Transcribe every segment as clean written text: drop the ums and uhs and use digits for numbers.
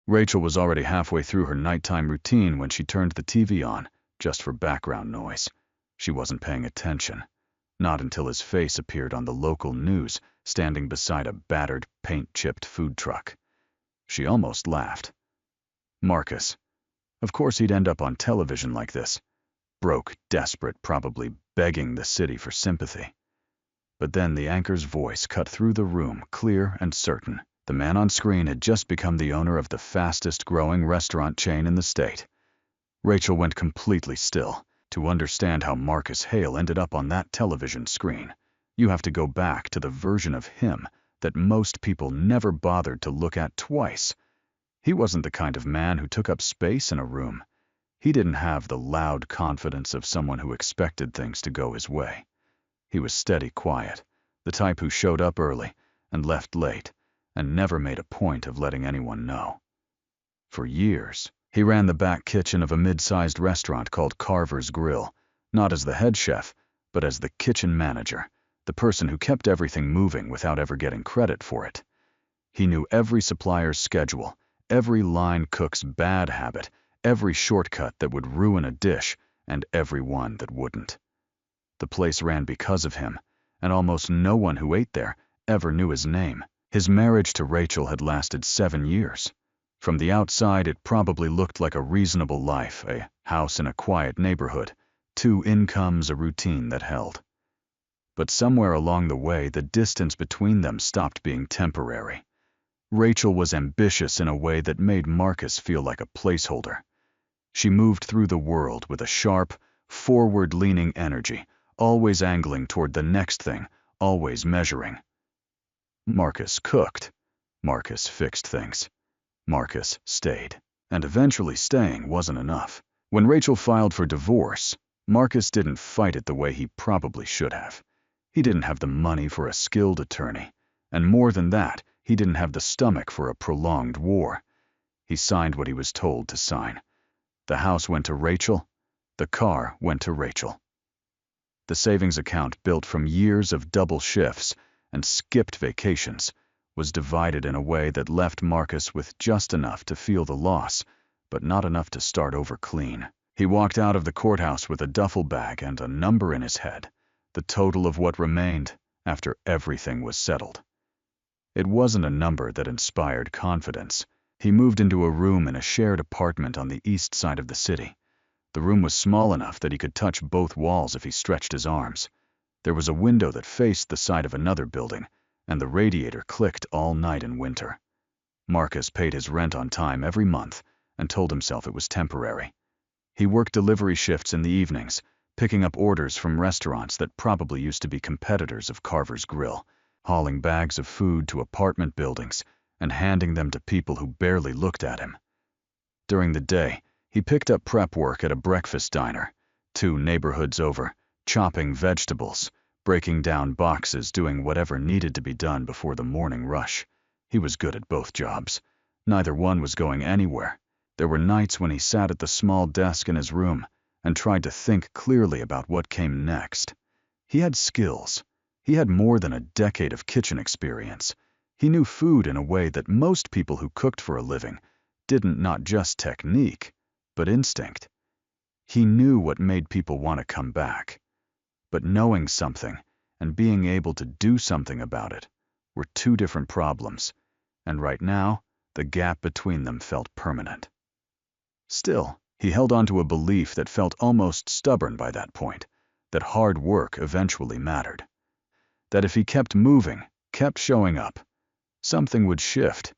Rachel was already halfway through her nighttime routine when she turned the TV on, just for background noise. She wasn't paying attention. Not until his face appeared on the local news, standing beside a battered, paint-chipped food truck. She almost laughed. Marcus. Of course he'd end up on television like this. Broke, desperate, probably begging the city for sympathy. But then the anchor's voice cut through the room, clear and certain. The man on screen had just become the owner of the fastest-growing restaurant chain in the state. Rachel went completely still. To understand how Marcus Hale ended up on that television screen, you have to go back to the version of him that most people never bothered to look at twice. He wasn't the kind of man who took up space in a room. He didn't have the loud confidence of someone who expected things to go his way. He was steady quiet, the type who showed up early and left late, and never made a point of letting anyone know. For years, he ran the back kitchen of a mid-sized restaurant called Carver's Grill, not as the head chef, but as the kitchen manager, the person who kept everything moving without ever getting credit for it. He knew every supplier's schedule, every line cook's bad habit, every shortcut that would ruin a dish, and every one that wouldn't. The place ran because of him, and almost no one who ate there ever knew his name. His marriage to Rachel had lasted 7 years. From the outside, it probably looked like a reasonable life, a house in a quiet neighborhood, 2 incomes, a routine that held. But somewhere along the way, the distance between them stopped being temporary. Rachel was ambitious in a way that made Marcus feel like a placeholder. She moved through the world with a sharp, forward-leaning energy, always angling toward the next thing, always measuring. Marcus cooked. Marcus fixed things. Marcus stayed. And eventually staying wasn't enough. When Rachel filed for divorce, Marcus didn't fight it the way he probably should have. He didn't have the money for a skilled attorney. And more than that, he didn't have the stomach for a prolonged war. He signed what he was told to sign. The house went to Rachel. The car went to Rachel. The savings account, built from years of double shifts and skipped vacations, was divided in a way that left Marcus with just enough to feel the loss, but not enough to start over clean. He walked out of the courthouse with a duffel bag and a number in his head, the total of what remained after everything was settled. It wasn't a number that inspired confidence. He moved into a room in a shared apartment on the east side of the city. The room was small enough that he could touch both walls if he stretched his arms. There was a window that faced the side of another building, and the radiator clicked all night in winter. Marcus paid his rent on time every month and told himself it was temporary. He worked delivery shifts in the evenings, picking up orders from restaurants that probably used to be competitors of Carver's Grill, hauling bags of food to apartment buildings and handing them to people who barely looked at him. During the day, he picked up prep work at a breakfast diner, 2 neighborhoods over, chopping vegetables, breaking down boxes, doing whatever needed to be done before the morning rush. He was good at both jobs. Neither one was going anywhere. There were nights when he sat at the small desk in his room and tried to think clearly about what came next. He had skills. He had more than a decade of kitchen experience. He knew food in a way that most people who cooked for a living didn't, not just technique, but instinct. He knew what made people want to come back. But knowing something and being able to do something about it were 2 different problems, and right now, the gap between them felt permanent. Still, he held on to a belief that felt almost stubborn by that point, that hard work eventually mattered. That if he kept moving, kept showing up, something would shift.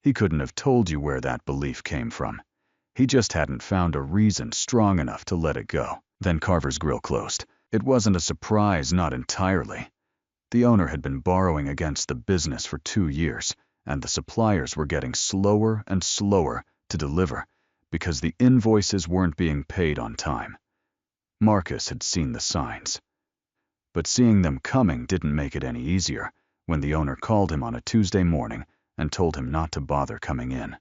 He couldn't have told you where that belief came from. He just hadn't found a reason strong enough to let it go. Then Carver's Grill closed. It wasn't a surprise, not entirely. The owner had been borrowing against the business for 2 years, and the suppliers were getting slower and slower to deliver because the invoices weren't being paid on time. Marcus had seen the signs. But seeing them coming didn't make it any easier when the owner called him on a Tuesday morning and told him not to bother coming in.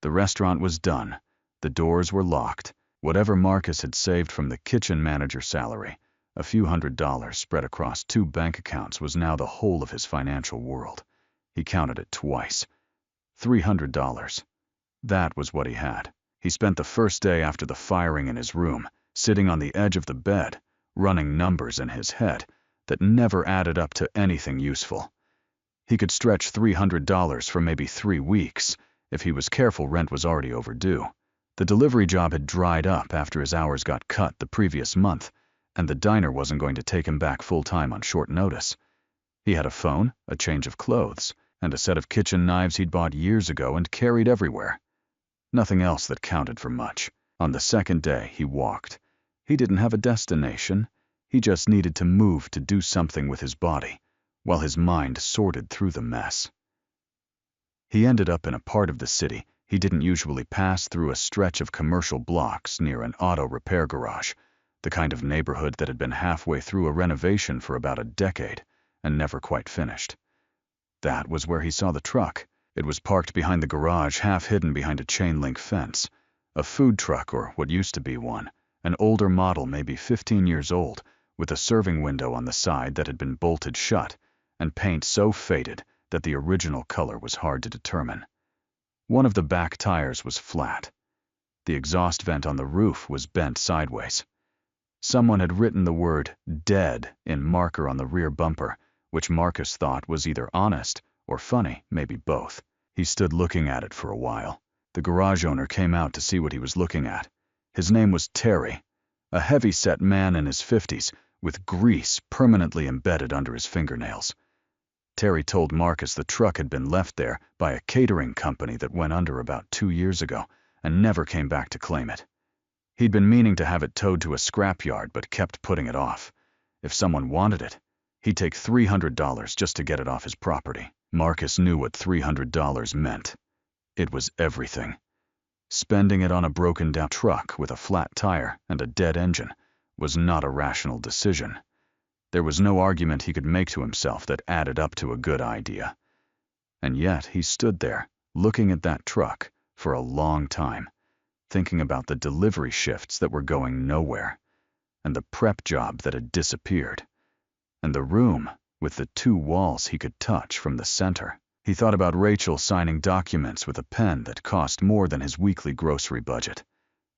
The restaurant was done. The doors were locked. Whatever Marcus had saved from the kitchen manager salary, a few $100s spread across 2 bank accounts, was now the whole of his financial world. He counted it twice. $300. That was what he had. He spent the first day after the firing in his room, sitting on the edge of the bed, running numbers in his head that never added up to anything useful. He could stretch $300 for maybe 3 weeks. If he was careful, rent was already overdue. The delivery job had dried up after his hours got cut the previous month, and the diner wasn't going to take him back full-time on short notice. He had a phone, a change of clothes, and a set of kitchen knives he'd bought years ago and carried everywhere. Nothing else that counted for much. On the second day, he walked. He didn't have a destination. He just needed to move to do something with his body, while his mind sorted through the mess. He ended up in a part of the city he didn't usually pass, through a stretch of commercial blocks near an auto repair garage, the kind of neighborhood that had been halfway through a renovation for about a decade and never quite finished. That was where he saw the truck. It was parked behind the garage, half hidden behind a chain-link fence. A food truck, or what used to be one, an older model, maybe 15 years old, with a serving window on the side that had been bolted shut, and paint so faded that the original color was hard to determine. One of the back tires was flat. The exhaust vent on the roof was bent sideways. Someone had written the word "dead" in marker on the rear bumper, which Marcus thought was either honest or funny, maybe both. He stood looking at it for a while. The garage owner came out to see what he was looking at. His name was Terry, a heavy-set man in his 50s, with grease permanently embedded under his fingernails. Terry told Marcus the truck had been left there by a catering company that went under about 2 years ago and never came back to claim it. He'd been meaning to have it towed to a scrapyard but kept putting it off. If someone wanted it, he'd take $300 just to get it off his property. Marcus knew what $300 meant. It was everything. Spending it on a broken-down truck with a flat tire and a dead engine was not a rational decision. There was no argument he could make to himself that added up to a good idea. And yet he stood there, looking at that truck, for a long time, thinking about the delivery shifts that were going nowhere, and the prep job that had disappeared, and the room with the 2 walls he could touch from the center. He thought about Rachel signing documents with a pen that cost more than his weekly grocery budget.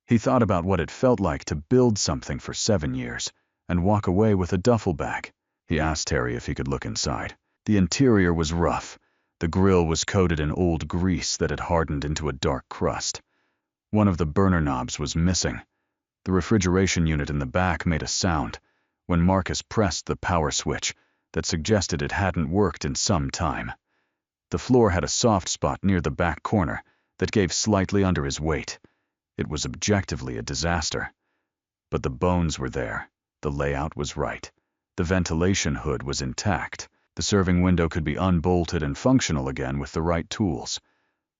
He thought about what it felt like to build something for 7 years and walk away with a duffel bag. He asked Terry if he could look inside. The interior was rough. The grill was coated in old grease that had hardened into a dark crust. One of the burner knobs was missing. The refrigeration unit in the back made a sound when Marcus pressed the power switch that suggested it hadn't worked in some time. The floor had a soft spot near the back corner that gave slightly under his weight. It was objectively a disaster. But the bones were there. The layout was right. The ventilation hood was intact. The serving window could be unbolted and functional again with the right tools.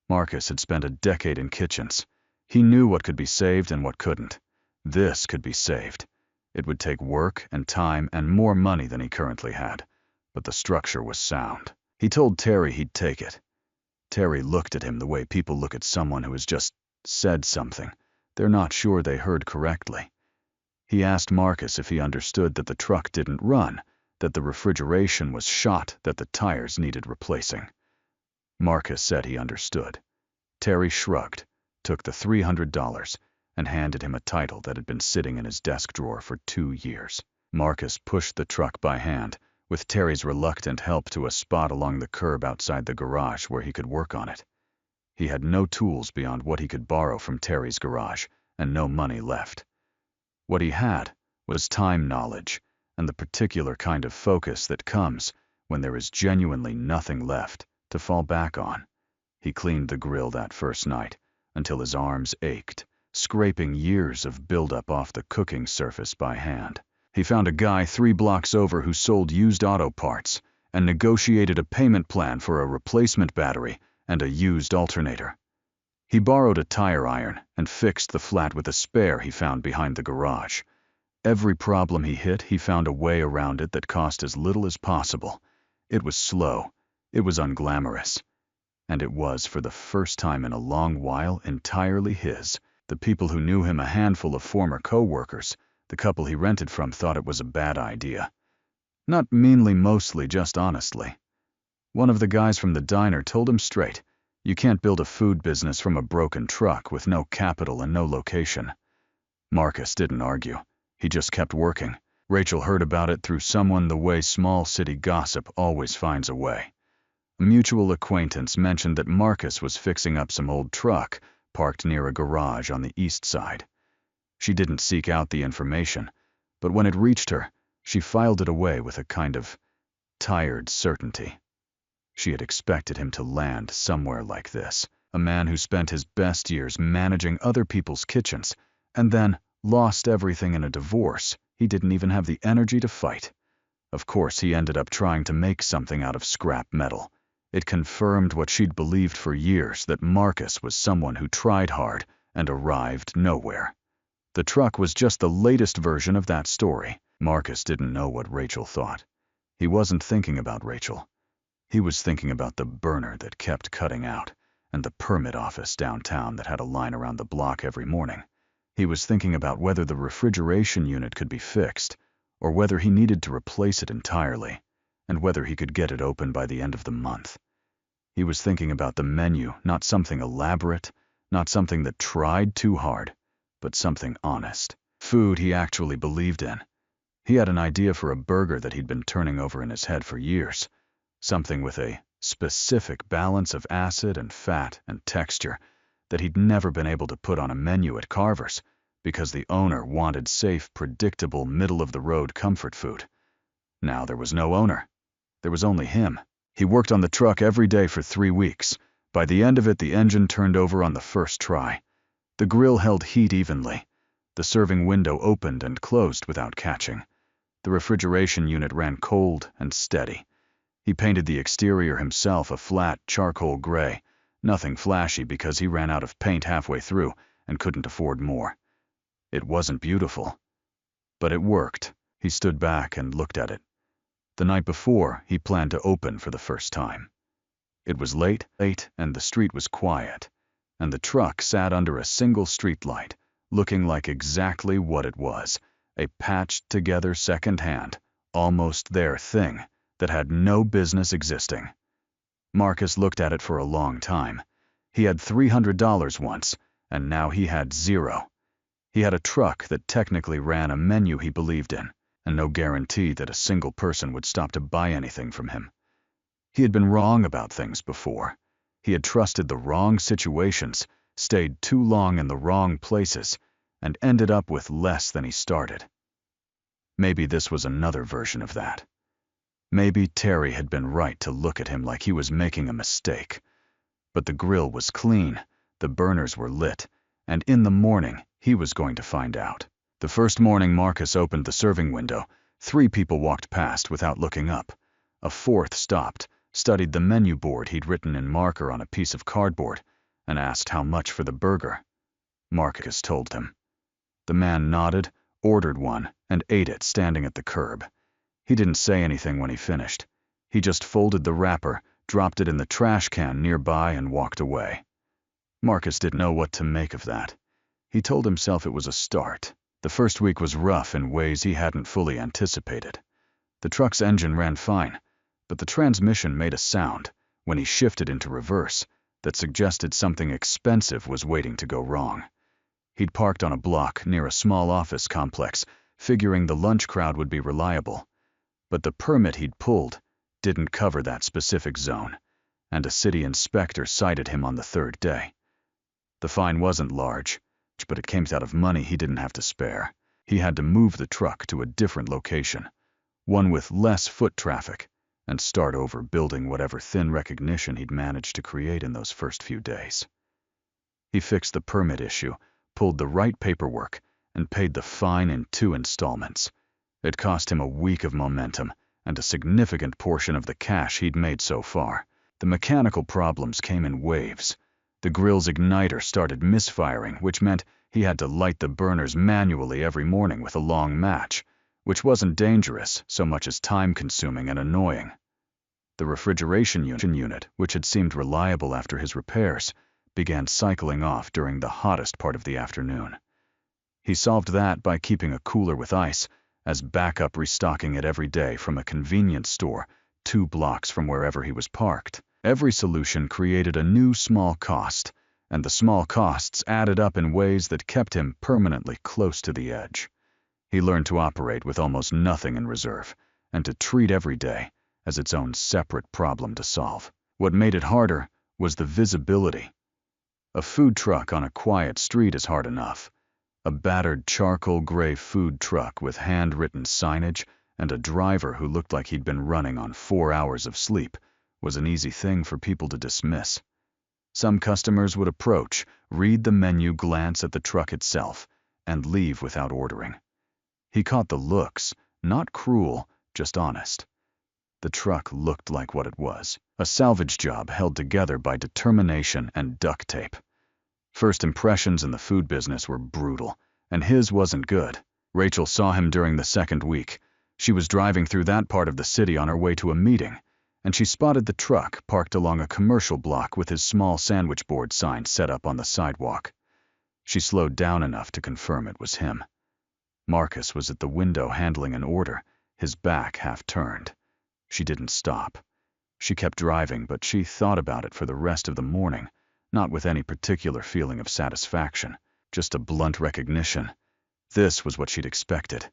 Marcus had spent a decade in kitchens. He knew what could be saved and what couldn't. This could be saved. It would take work and time and more money than he currently had, but the structure was sound. He told Terry he'd take it. Terry looked at him the way people look at someone who has just said something they're not sure they heard correctly. He asked Marcus if he understood that the truck didn't run, that the refrigeration was shot, that the tires needed replacing. Marcus said he understood. Terry shrugged, took the $300, and handed him a title that had been sitting in his desk drawer for 2 years. Marcus pushed the truck by hand, with Terry's reluctant help, to a spot along the curb outside the garage where he could work on it. He had no tools beyond what he could borrow from Terry's garage, and no money left. What he had was time knowledge, and the particular kind of focus that comes when there is genuinely nothing left to fall back on. He cleaned the grill that first night until his arms ached, scraping years of buildup off the cooking surface by hand. He found a guy 3 blocks over who sold used auto parts and negotiated a payment plan for a replacement battery and a used alternator. He borrowed a tire iron and fixed the flat with a spare he found behind the garage. Every problem he hit, he found a way around it that cost as little as possible. It was slow, it was unglamorous, and it was, for the first time in a long while, entirely his. The people who knew him, a handful of former co-workers, the couple he rented from, thought it was a bad idea. Not meanly, mostly just honestly. One of the guys from the diner told him straight, You can't build a food business from a broken truck with no capital and no location. Marcus didn't argue. He just kept working. Rachel heard about it through someone the way small city gossip always finds a way. A mutual acquaintance mentioned that Marcus was fixing up some old truck parked near a garage on the east side. She didn't seek out the information, but when it reached her, she filed it away with a kind of tired certainty. She had expected him to land somewhere like this, a man who spent his best years managing other people's kitchens, and then lost everything in a divorce he didn't even have the energy to fight. Of course, he ended up trying to make something out of scrap metal. It confirmed what she'd believed for years, that Marcus was someone who tried hard and arrived nowhere. The truck was just the latest version of that story. Marcus didn't know what Rachel thought. He wasn't thinking about Rachel. He was thinking about the burner that kept cutting out, and the permit office downtown that had a line around the block every morning. He was thinking about whether the refrigeration unit could be fixed, or whether he needed to replace it entirely, and whether he could get it open by the end of the month. He was thinking about the menu, not something elaborate, not something that tried too hard, but something honest. Food he actually believed in. He had an idea for a burger that he'd been turning over in his head for years, something with a specific balance of acid and fat and texture that he'd never been able to put on a menu at Carver's because the owner wanted safe, predictable, middle-of-the-road comfort food. Now there was no owner. There was only him. He worked on the truck every day for 3 weeks. By the end of it, the engine turned over on the first try. The grill held heat evenly. The serving window opened and closed without catching. The refrigeration unit ran cold and steady. He painted the exterior himself a flat charcoal gray, nothing flashy because he ran out of paint halfway through and couldn't afford more. It wasn't beautiful, but it worked. He stood back and looked at it. The night before, he planned to open for the first time. It was late, and the street was quiet, and the truck sat under a single streetlight, looking like exactly what it was, a patched-together second-hand, almost there thing that had no business existing. Marcus looked at it for a long time. He had $300 once, and now he had $0. He had a truck that technically ran a menu he believed in, and no guarantee that a single person would stop to buy anything from him. He had been wrong about things before. He had trusted the wrong situations, stayed too long in the wrong places, and ended up with less than he started. Maybe this was another version of that. Maybe Terry had been right to look at him like he was making a mistake. But the grill was clean, the burners were lit, and in the morning he was going to find out. The first morning Marcus opened the serving window, 3 people walked past without looking up. A 4th stopped, studied the menu board he'd written in marker on a piece of cardboard, and asked how much for the burger. Marcus told him. The man nodded, ordered one, and ate it standing at the curb. He didn't say anything when he finished. He just folded the wrapper, dropped it in the trash can nearby, and walked away. Marcus didn't know what to make of that. He told himself it was a start. The first week was rough in ways he hadn't fully anticipated. The truck's engine ran fine, but the transmission made a sound, when he shifted into reverse, that suggested something expensive was waiting to go wrong. He'd parked on a block near a small office complex, figuring the lunch crowd would be reliable. But the permit he'd pulled didn't cover that specific zone, and a city inspector cited him on the 3rd day. The fine wasn't large, but it came out of money he didn't have to spare. He had to move the truck to a different location, one with less foot traffic, and start over building whatever thin recognition he'd managed to create in those first few days. He fixed the permit issue, pulled the right paperwork, and paid the fine in 2 installments. It cost him a week of momentum and a significant portion of the cash he'd made so far. The mechanical problems came in waves. The grill's igniter started misfiring, which meant he had to light the burners manually every morning with a long match, which wasn't dangerous so much as time-consuming and annoying. The refrigeration unit, which had seemed reliable after his repairs, began cycling off during the hottest part of the afternoon. He solved that by keeping a cooler with ice, as backup, restocking it every day from a convenience store 2 blocks from wherever he was parked. Every solution created a new small cost, and the small costs added up in ways that kept him permanently close to the edge. He learned to operate with almost nothing in reserve, and to treat every day as its own separate problem to solve. What made it harder was the visibility. A food truck on a quiet street is hard enough. A battered charcoal gray food truck with handwritten signage and a driver who looked like he'd been running on 4 hours of sleep was an easy thing for people to dismiss. Some customers would approach, read the menu, glance at the truck itself, and leave without ordering. He caught the looks, not cruel, just honest. The truck looked like what it was, a salvage job held together by determination and duct tape. First impressions in the food business were brutal, and his wasn't good. Rachel saw him during the second week. She was driving through that part of the city on her way to a meeting, and she spotted the truck parked along a commercial block with his small sandwich board sign set up on the sidewalk. She slowed down enough to confirm it was him. Marcus was at the window handling an order, his back half turned. She didn't stop. She kept driving, but she thought about it for the rest of the morning, not with any particular feeling of satisfaction, just a blunt recognition. This was what she'd expected.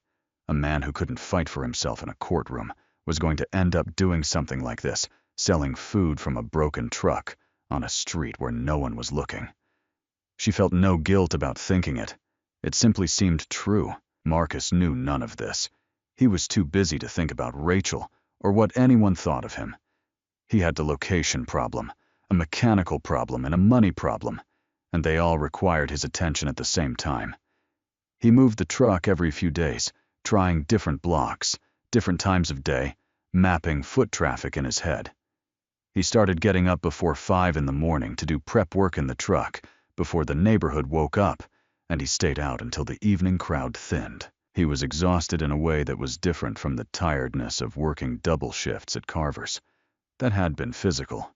A man who couldn't fight for himself in a courtroom was going to end up doing something like this, selling food from a broken truck on a street where no one was looking. She felt no guilt about thinking it. It simply seemed true. Marcus knew none of this. He was too busy to think about Rachel or what anyone thought of him. He had a location problem, a mechanical problem, and a money problem, and they all required his attention at the same time. He moved the truck every few days, trying different blocks, different times of day, mapping foot traffic in his head. He started getting up before 5 in the morning to do prep work in the truck before the neighborhood woke up, and he stayed out until the evening crowd thinned. He was exhausted in a way that was different from the tiredness of working double shifts at Carver's. That had been physical.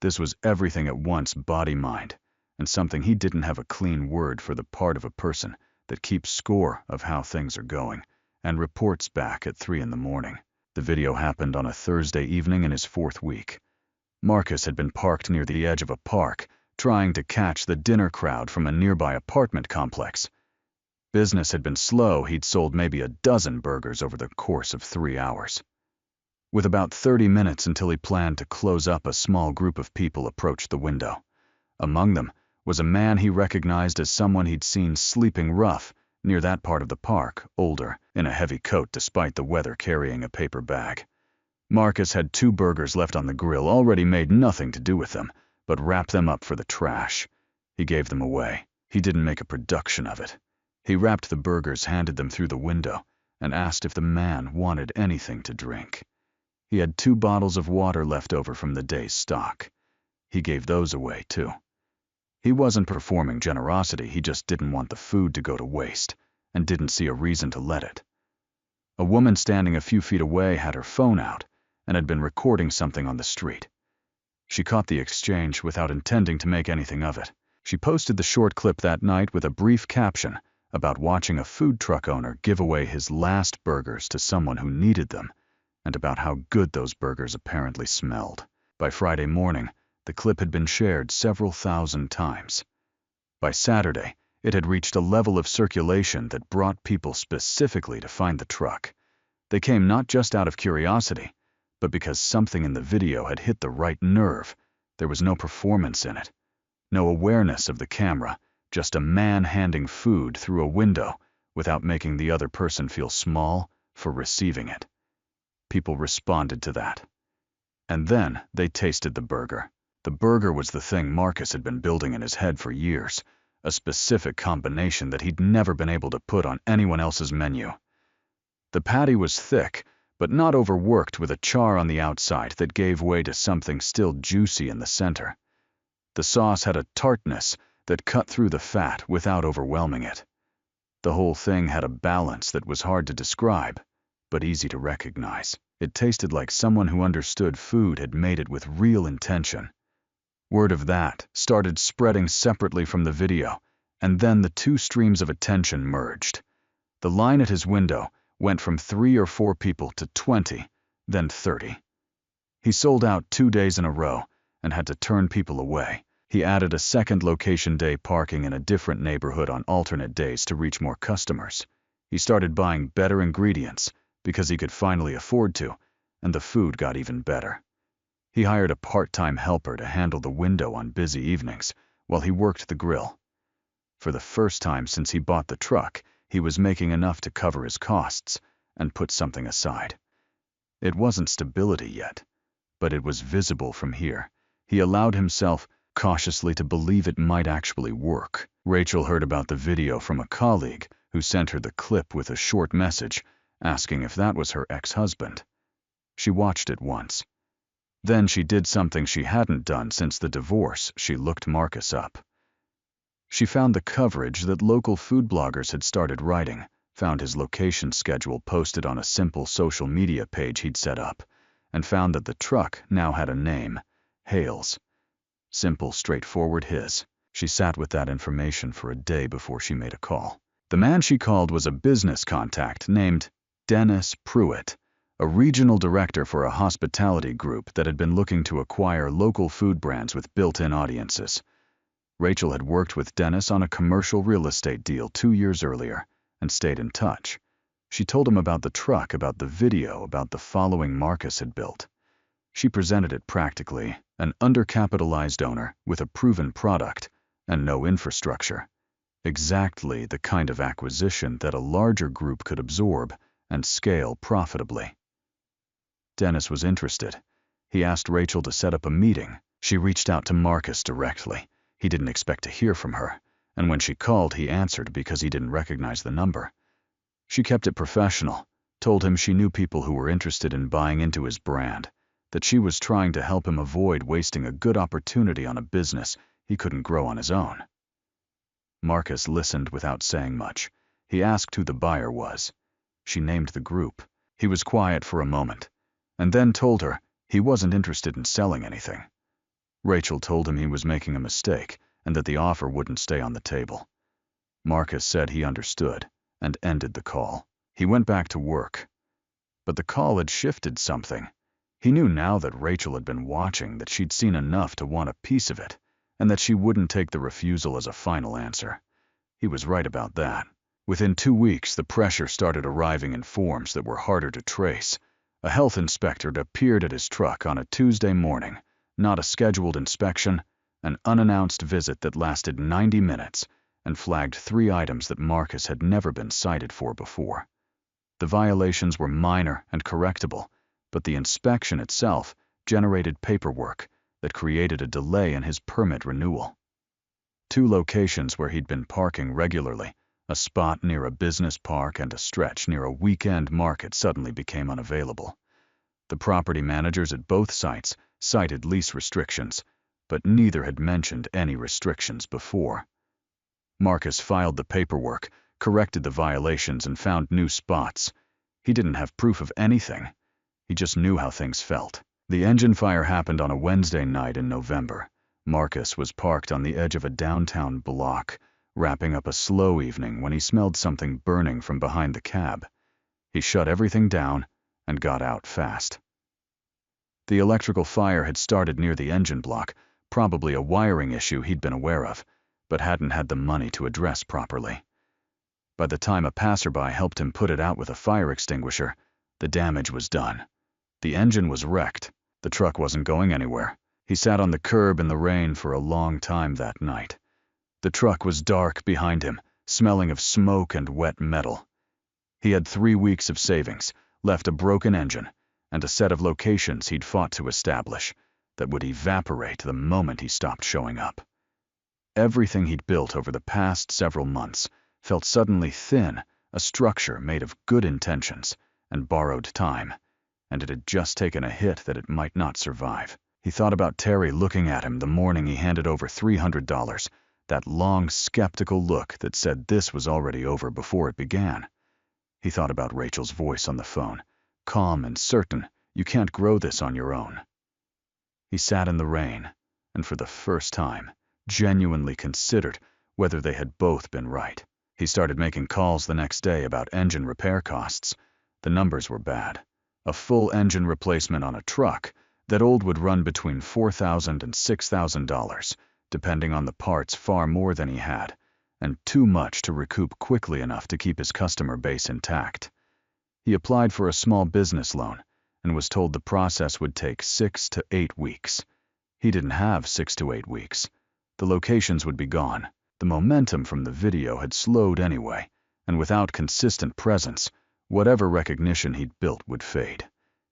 This was everything at once, body-mind, and something he didn't have a clean word for, the part of a person that keeps score of how things are going and reports back at 3 in the morning. The video happened on a Thursday evening in his 4th week. Marcus had been parked near the edge of a park, trying to catch the dinner crowd from a nearby apartment complex. Business had been slow. He'd sold maybe a dozen burgers over the course of 3 hours. With about 30 minutes until he planned to close up, a small group of people approached the window. Among them was a man he recognized as someone he'd seen sleeping rough near that part of the park, older, in a heavy coat despite the weather, carrying a paper bag. Marcus had 2 burgers left on the grill, already made, nothing to do with them, but wrapped them up for the trash. He gave them away. He didn't make a production of it. He wrapped the burgers, handed them through the window, and asked if the man wanted anything to drink. He had 2 bottles of water left over from the day's stock. He gave those away, too. He wasn't performing generosity, he just didn't want the food to go to waste, and didn't see a reason to let it. A woman standing a few feet away had her phone out and had been recording something on the street. She caught the exchange without intending to make anything of it. She posted the short clip that night with a brief caption about watching a food truck owner give away his last burgers to someone who needed them, and about how good those burgers apparently smelled. By Friday morning, the clip had been shared several thousand times. By Saturday, it had reached a level of circulation that brought people specifically to find the truck. They came not just out of curiosity, but because something in the video had hit the right nerve. There was no performance in it, no awareness of the camera, just a man handing food through a window without making the other person feel small for receiving it. People responded to that. And then they tasted the burger. The burger was the thing Marcus had been building in his head for years, a specific combination that he'd never been able to put on anyone else's menu. The patty was thick, but not overworked, with a char on the outside that gave way to something still juicy in the center. The sauce had a tartness that cut through the fat without overwhelming it. The whole thing had a balance that was hard to describe, but easy to recognize. It tasted like someone who understood food had made it with real intention. Word of that started spreading separately from the video, and then the 2 streams of attention merged. The line at his window went from 3 or 4 people to 20, then 30. He sold out 2 days in a row and had to turn people away. He added a second location day parking in a different neighborhood on alternate days to reach more customers. He started buying better ingredients because he could finally afford to, and the food got even better. He hired a part-time helper to handle the window on busy evenings while he worked the grill. For the first time since he bought the truck, he was making enough to cover his costs and put something aside. It wasn't stability yet, but it was visible from here. He allowed himself cautiously to believe it might actually work. Rachel heard about the video from a colleague who sent her the clip with a short message asking if that was her ex-husband. She watched it once. Then she did something she hadn't done since the divorce. She looked Marcus up. She found the coverage that local food bloggers had started writing, found his location schedule posted on a simple social media page he'd set up, and found that the truck now had a name, Hales. Simple, straightforward his. She sat with that information for a day before she made a call. The man she called was a business contact named Dennis Pruitt, a regional director for a hospitality group that had been looking to acquire local food brands with built-in audiences. Rachel had worked with Dennis on a commercial real estate deal 2 years earlier and stayed in touch. She told him about the truck, about the video, about the following Marcus had built. She presented it practically, an undercapitalized owner with a proven product and no infrastructure. Exactly the kind of acquisition that a larger group could absorb and scale profitably. Dennis was interested. He asked Rachel to set up a meeting. She reached out to Marcus directly. He didn't expect to hear from her, and when she called, he answered because he didn't recognize the number. She kept it professional, told him she knew people who were interested in buying into his brand, that she was trying to help him avoid wasting a good opportunity on a business he couldn't grow on his own. Marcus listened without saying much. He asked who the buyer was. She named the group. He was quiet for a moment, and then told her he wasn't interested in selling anything. Rachel told him he was making a mistake and that the offer wouldn't stay on the table. Marcus said he understood and ended the call. He went back to work. But the call had shifted something. He knew now that Rachel had been watching, that she'd seen enough to want a piece of it, and that she wouldn't take the refusal as a final answer. He was right about that. Within 2 weeks, the pressure started arriving in forms that were harder to trace. A health inspector appeared at his truck on a Tuesday morning, not a scheduled inspection, an unannounced visit that lasted 90 minutes and flagged 3 items that Marcus had never been cited for before. The violations were minor and correctable, but the inspection itself generated paperwork that created a delay in his permit renewal. 2 locations where he'd been parking regularly, a spot near a business park and a stretch near a weekend market, suddenly became unavailable. The property managers at both sites cited lease restrictions, but neither had mentioned any restrictions before. Marcus filed the paperwork, corrected the violations, and found new spots. He didn't have proof of anything. He just knew how things felt. The engine fire happened on a Wednesday night in November. Marcus was parked on the edge of a downtown block, wrapping up a slow evening when he smelled something burning from behind the cab. He shut everything down and got out fast. The electrical fire had started near the engine block, probably a wiring issue he'd been aware of, but hadn't had the money to address properly. By the time a passerby helped him put it out with a fire extinguisher, the damage was done. The engine was wrecked. The truck wasn't going anywhere. He sat on the curb in the rain for a long time that night. The truck was dark behind him, smelling of smoke and wet metal. He had 3 weeks of savings, left a broken engine, and a set of locations he'd fought to establish that would evaporate the moment he stopped showing up. Everything he'd built over the past several months felt suddenly thin, a structure made of good intentions and borrowed time, and it had just taken a hit that it might not survive. He thought about Terry looking at him the morning he handed over $300, that long, skeptical look that said this was already over before it began. He thought about Rachel's voice on the phone, calm and certain, "You can't grow this on your own." He sat in the rain, and for the first time, genuinely considered whether they had both been right. He started making calls the next day about engine repair costs. The numbers were bad. A full engine replacement on a truck That old would run between $4,000 and $6,000, depending on the parts, far more than he had, and too much to recoup quickly enough to keep his customer base intact. He applied for a small business loan and was told the process would take 6 to 8 weeks. He didn't have 6 to 8 weeks. The locations would be gone. The momentum from the video had slowed anyway, and without consistent presence, whatever recognition he'd built would fade.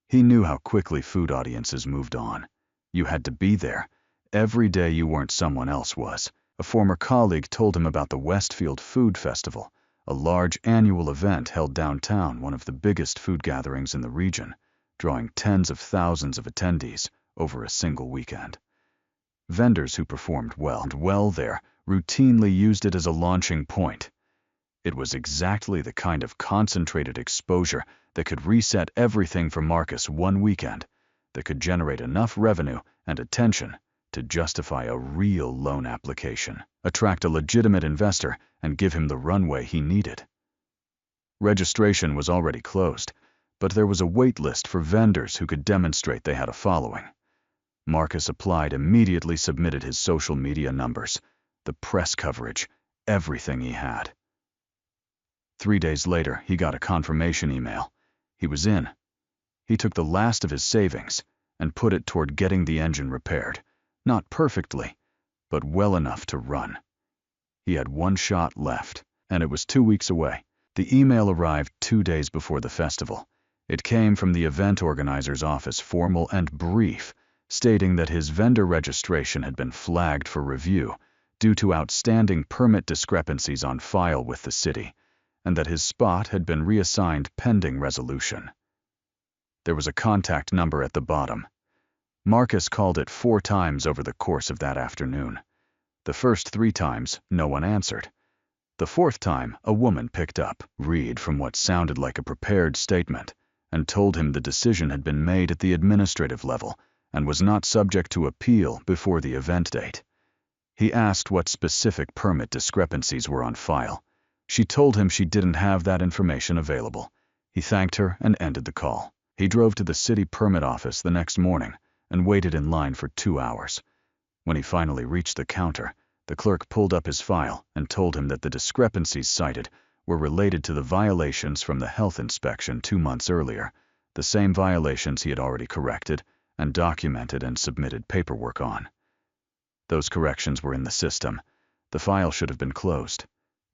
He knew how quickly food audiences moved on. You had to be there. Every day you weren't, someone else was. A former colleague told him about the Westfield Food Festival, a large annual event held downtown, one of the biggest food gatherings in the region, drawing tens of thousands of attendees over a single weekend. Vendors who performed well there routinely used it as a launching point. It was exactly the kind of concentrated exposure that could reset everything for Marcus one weekend, that could generate enough revenue and attention to justify a real loan application, attract a legitimate investor, and give him the runway he needed. Registration was already closed, but there was a wait list for vendors who could demonstrate they had a following. Marcus applied, immediately submitted his social media numbers, the press coverage, everything he had. 3 days later, he got a confirmation email. He was in. He took the last of his savings and put it toward getting the engine repaired. Not perfectly, but well enough to run. He had one shot left, and it was 2 weeks away. The email arrived 2 days before the festival. It came from the event organizer's office, formal and brief, stating that his vendor registration had been flagged for review due to outstanding permit discrepancies on file with the city, and that his spot had been reassigned pending resolution. There was a contact number at the bottom. Marcus called it 4 times over the course of that afternoon. The first 3 times, no one answered. The 4th time, a woman picked up, read from what sounded like a prepared statement, and told him the decision had been made at the administrative level and was not subject to appeal before the event date. He asked what specific permit discrepancies were on file. She told him she didn't have that information available. He thanked her and ended the call. He drove to the city permit office the next morning and waited in line for 2 hours. When he finally reached the counter, the clerk pulled up his file and told him that the discrepancies cited were related to the violations from the health inspection 2 months earlier, the same violations he had already corrected and documented and submitted paperwork on. Those corrections were in the system. The file should have been closed.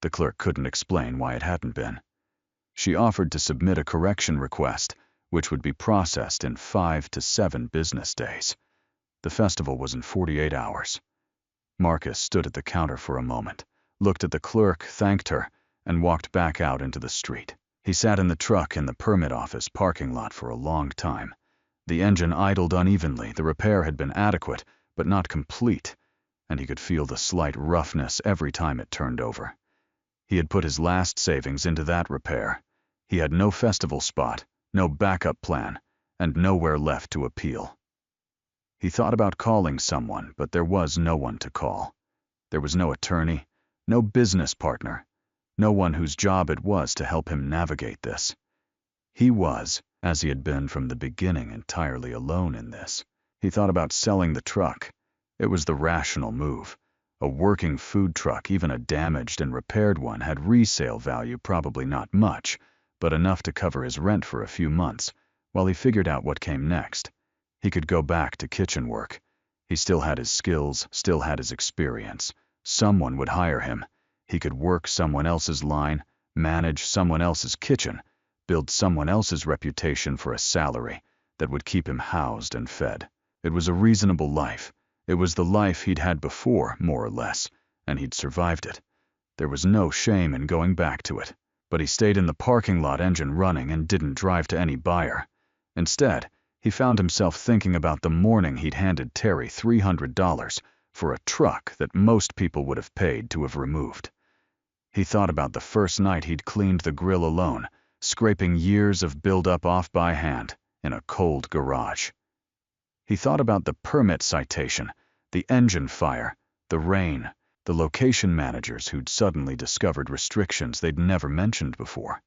The clerk couldn't explain why it hadn't been. She offered to submit a correction request, which would be processed in 5 to 7 business days. The festival was in 48 hours. Marcus stood at the counter for a moment, looked at the clerk, thanked her, and walked back out into the street. He sat in the truck in the permit office parking lot for a long time. The engine idled unevenly. The repair had been adequate, but not complete, and he could feel the slight roughness every time it turned over. He had put his last savings into that repair. He had no festival spot, no backup plan, and nowhere left to appeal. He thought about calling someone, but there was no one to call. There was no attorney, no business partner, no one whose job it was to help him navigate this. He was, as he had been from the beginning, entirely alone in this. He thought about selling the truck. It was the rational move. A working food truck, even a damaged and repaired one, had resale value, probably not much, but enough to cover his rent for a few months, while he figured out what came next. He could go back to kitchen work. He still had his skills, still had his experience. Someone would hire him. He could work someone else's line, manage someone else's kitchen, build someone else's reputation for a salary that would keep him housed and fed. It was a reasonable life. It was the life he'd had before, more or less, and he'd survived it. There was no shame in going back to it. But he stayed in the parking lot, engine running, and didn't drive to any buyer. Instead, he found himself thinking about the morning he'd handed Terry $300 for a truck that most people would have paid to have removed. He thought about the first night he'd cleaned the grill alone, scraping years of build-up off by hand in a cold garage. He thought about the permit citation, the engine fire, the rain, the location managers who'd suddenly discovered restrictions they'd never mentioned before.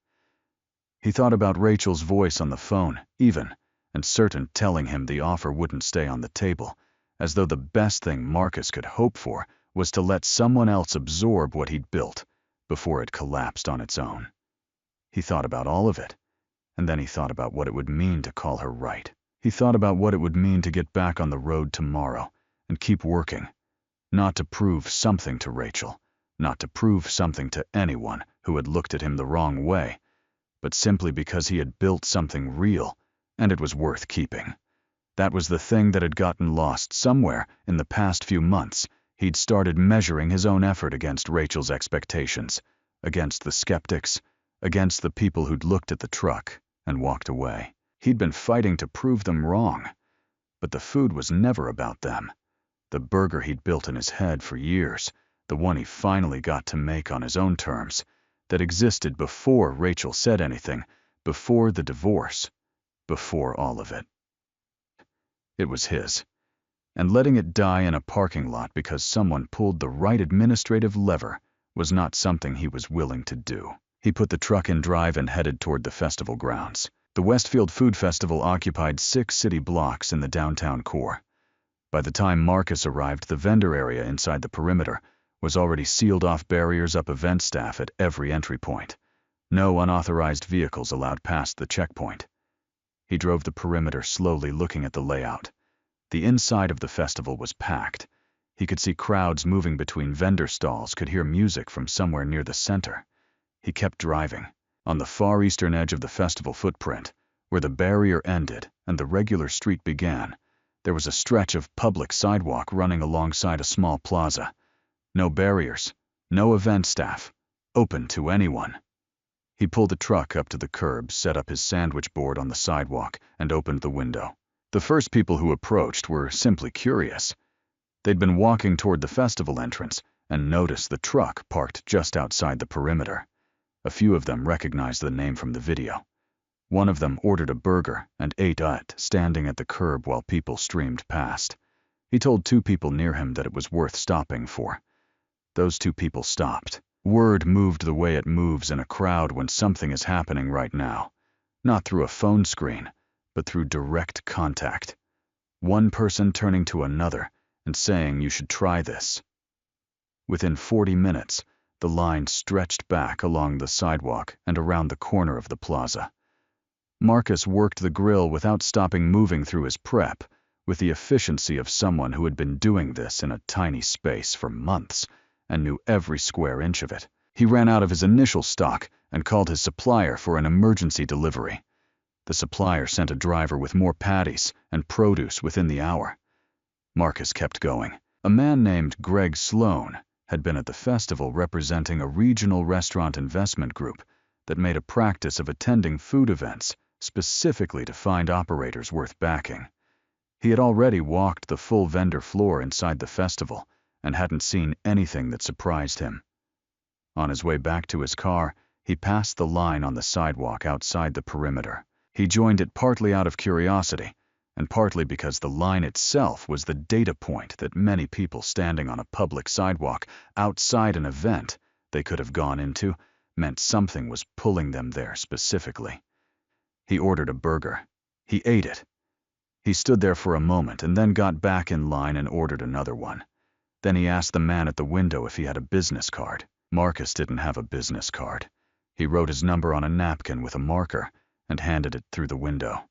He thought about Rachel's voice on the phone, even, and certain, telling him the offer wouldn't stay on the table, as though the best thing Marcus could hope for was to let someone else absorb what he'd built before it collapsed on its own. He thought about all of it, and then he thought about what it would mean to call her right. He thought about what it would mean to get back on the road tomorrow and keep working, not to prove something to Rachel, not to prove something to anyone who had looked at him the wrong way, but simply because he had built something real and it was worth keeping. That was the thing that had gotten lost somewhere in the past few months. He'd started measuring his own effort against Rachel's expectations, against the skeptics, against the people who'd looked at the truck and walked away. He'd been fighting to prove them wrong, but the food was never about them. The burger he'd built in his head for years, the one he finally got to make on his own terms, that existed before Rachel said anything, before the divorce, before all of it. It was his, and letting it die in a parking lot because someone pulled the right administrative lever was not something he was willing to do. He put the truck in drive and headed toward the festival grounds. The Westfield Food Festival occupied 6 city blocks in the downtown core. By the time Marcus arrived, the vendor area inside the perimeter was already sealed off, barriers up, event staff at every entry point. No unauthorized vehicles allowed past the checkpoint. He drove the perimeter slowly, looking at the layout. The inside of the festival was packed. He could see crowds moving between vendor stalls, could hear music from somewhere near the center. He kept driving. On the far eastern edge of the festival footprint, where the barrier ended and the regular street began, there was a stretch of public sidewalk running alongside a small plaza. No barriers, no event staff, open to anyone. He pulled the truck up to the curb, set up his sandwich board on the sidewalk, and opened the window. The first people who approached were simply curious. They'd been walking toward the festival entrance and noticed the truck parked just outside the perimeter. A few of them recognized the name from the video. One of them ordered a burger and ate it, standing at the curb while people streamed past. He told 2 people near him that it was worth stopping for. Those 2 people stopped. Word moved the way it moves in a crowd when something is happening right now. Not through a phone screen, but through direct contact. One person turning to another and saying, "You should try this." Within 40 minutes, the line stretched back along the sidewalk and around the corner of the plaza. Marcus worked the grill without stopping, moving through his prep, with the efficiency of someone who had been doing this in a tiny space for months and knew every square inch of it. He ran out of his initial stock and called his supplier for an emergency delivery. The supplier sent a driver with more patties and produce within the hour. Marcus kept going. A man named Greg Sloan had been at the festival representing a regional restaurant investment group that made a practice of attending food events specifically to find operators worth backing. He had already walked the full vendor floor inside the festival and hadn't seen anything that surprised him. On his way back to his car, he passed the line on the sidewalk outside the perimeter. He joined it partly out of curiosity, and partly because the line itself was the data point that many people standing on a public sidewalk outside an event they could have gone into meant something was pulling them there specifically. He ordered a burger. He ate it. He stood there for a moment and then got back in line and ordered another one. Then he asked the man at the window if he had a business card. Marcus didn't have a business card. He wrote his number on a napkin with a marker and handed it through the window.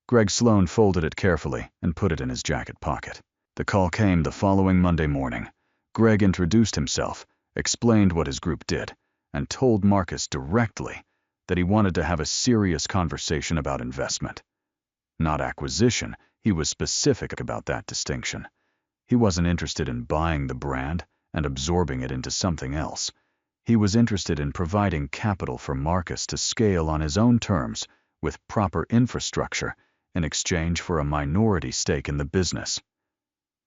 Greg Sloan folded it carefully and put it in his jacket pocket. The call came the following Monday morning. Greg introduced himself, explained what his group did, and told Marcus directly that he wanted to have a serious conversation about investment. Not acquisition. He was specific about that distinction. He wasn't interested in buying the brand and absorbing it into something else. He was interested in providing capital for Marcus to scale on his own terms with proper infrastructure in exchange for a minority stake in the business.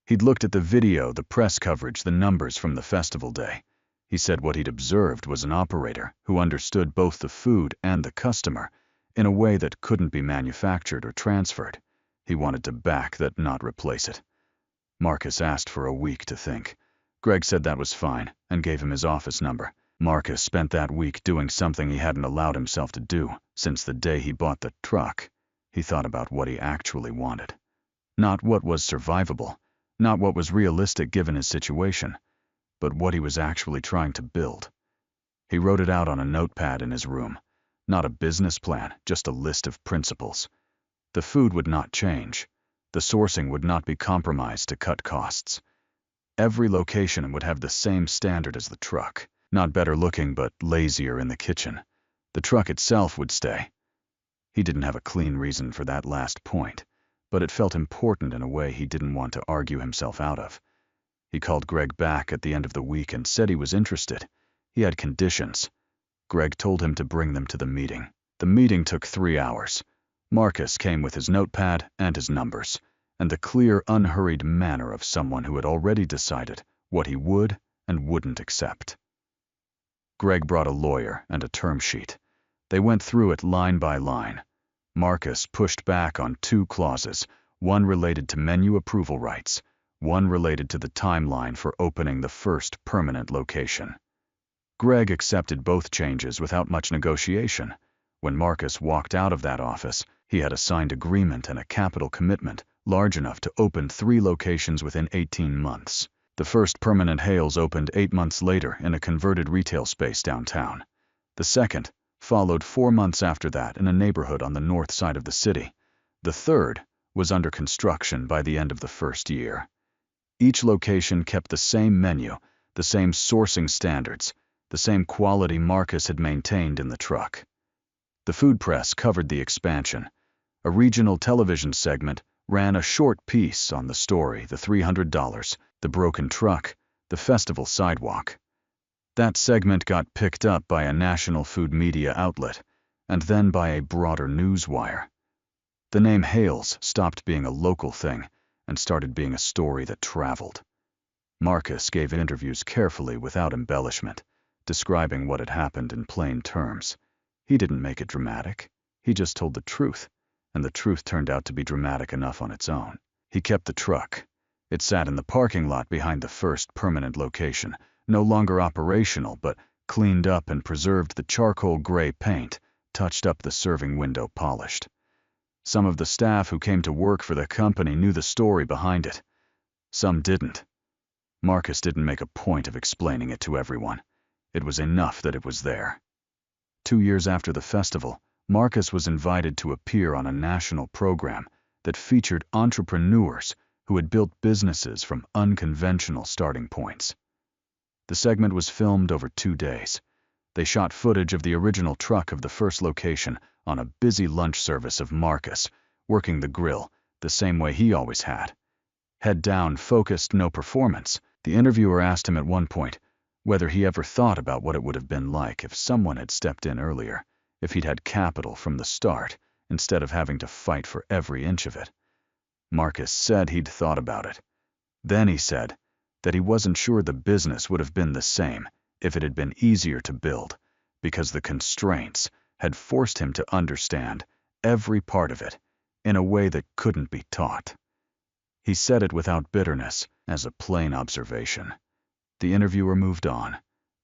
He'd looked at the video, the press coverage, the numbers from the festival day. He said what he'd observed was an operator who understood both the food and the customer in a way that couldn't be manufactured or transferred. He wanted to back that, not replace it. Marcus asked for a week to think. Greg said that was fine and gave him his office number. Marcus spent that week doing something he hadn't allowed himself to do since the day he bought the truck. He thought about what he actually wanted. Not what was survivable, not what was realistic given his situation, but what he was actually trying to build. He wrote it out on a notepad in his room. Not a business plan, just a list of principles. The food would not change. The sourcing would not be compromised to cut costs. Every location would have the same standard as the truck. Not better looking, but lazier in the kitchen. The truck itself would stay. He didn't have a clean reason for that last point, but it felt important in a way he didn't want to argue himself out of. He called Greg back at the end of the week and said he was interested. He had conditions. Greg told him to bring them to the meeting. The meeting took 3 hours. Marcus came with his notepad and his numbers, and the clear, unhurried manner of someone who had already decided what he would and wouldn't accept. Greg brought a lawyer and a term sheet. They went through it line by line. Marcus pushed back on 2 clauses, one related to menu approval rights, one related to the timeline for opening the first permanent location. Greg accepted both changes without much negotiation. When Marcus walked out of that office, he had a signed agreement and a capital commitment large enough to open 3 locations within 18 months. The first permanent Hales opened 8 months later in a converted retail space downtown. The second followed 4 months after that in a neighborhood on the north side of the city. The third was under construction by the end of the first year. Each location kept the same menu, the same sourcing standards, the same quality Marcus had maintained in the truck. The food press covered the expansion. A regional television segment ran a short piece on the story, the $300, the broken truck, the festival sidewalk. That segment got picked up by a national food media outlet, and then by a broader news wire. The name Hales stopped being a local thing and started being a story that traveled. Marcus gave interviews carefully without embellishment, describing what had happened in plain terms. He didn't make it dramatic. He just told the truth, and the truth turned out to be dramatic enough on its own. He kept the truck. It sat in the parking lot behind the first permanent location, no longer operational, but cleaned up and preserved the charcoal gray paint, touched up the serving window polished. Some of the staff who came to work for the company knew the story behind it. Some didn't. Marcus didn't make a point of explaining it to everyone. It was enough that it was there. 2 years after the festival, Marcus was invited to appear on a national program that featured entrepreneurs who had built businesses from unconventional starting points. The segment was filmed over 2 days. They shot footage of the original truck of the first location on a busy lunch service of Marcus, working the grill the same way he always had. Head down, focused, no performance. The interviewer asked him at one point whether he ever thought about what it would have been like if someone had stepped in earlier, if he'd had capital from the start, instead of having to fight for every inch of it. Marcus said he'd thought about it. Then he said that he wasn't sure the business would have been the same if it had been easier to build, because the constraints had forced him to understand every part of it in a way that couldn't be taught. He said it without bitterness, as a plain observation. The interviewer moved on.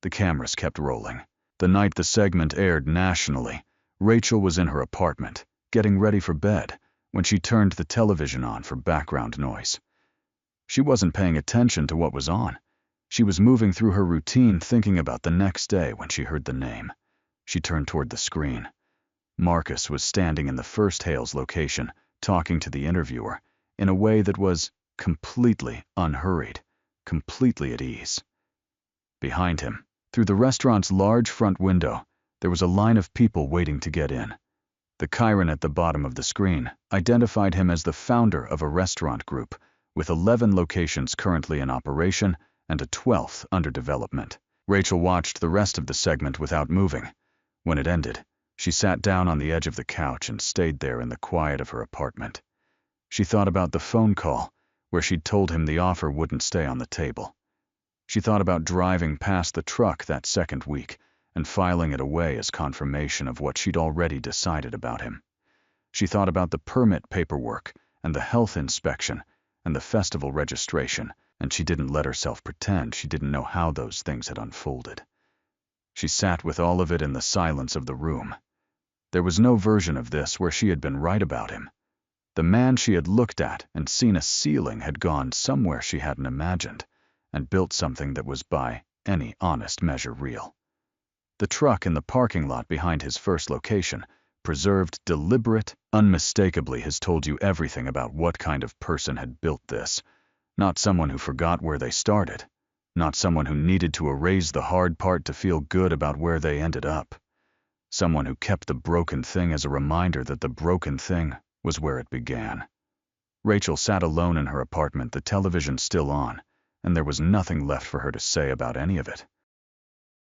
The cameras kept rolling. The night the segment aired nationally, Rachel was in her apartment, getting ready for bed, when she turned the television on for background noise. She wasn't paying attention to what was on. She was moving through her routine, thinking about the next day when she heard the name. She turned toward the screen. Marcus was standing in the first Hales location, talking to the interviewer, in a way that was completely unhurried, completely at ease. Behind him, through the restaurant's large front window, there was a line of people waiting to get in. The chyron at the bottom of the screen identified him as the founder of a restaurant group, with 11 locations currently in operation and a 12th under development. Rachel watched the rest of the segment without moving. When it ended, she sat down on the edge of the couch and stayed there in the quiet of her apartment. She thought about the phone call, where she'd told him the offer wouldn't stay on the table. She thought about driving past the truck that second week and filing it away as confirmation of what she'd already decided about him. She thought about the permit paperwork and the health inspection and the festival registration, and she didn't let herself pretend she didn't know how those things had unfolded. She sat with all of it in the silence of the room. There was no version of this where she had been right about him. The man she had looked at and seen a ceiling had gone somewhere she hadn't imagined, and built something that was by any honest measure real. The truck in the parking lot behind his first location, preserved deliberate, unmistakably has told you everything about what kind of person had built this. Not someone who forgot where they started. Not someone who needed to erase the hard part to feel good about where they ended up. Someone who kept the broken thing as a reminder that the broken thing was where it began. Rachel sat alone in her apartment, the television still on, and there was nothing left for her to say about any of it.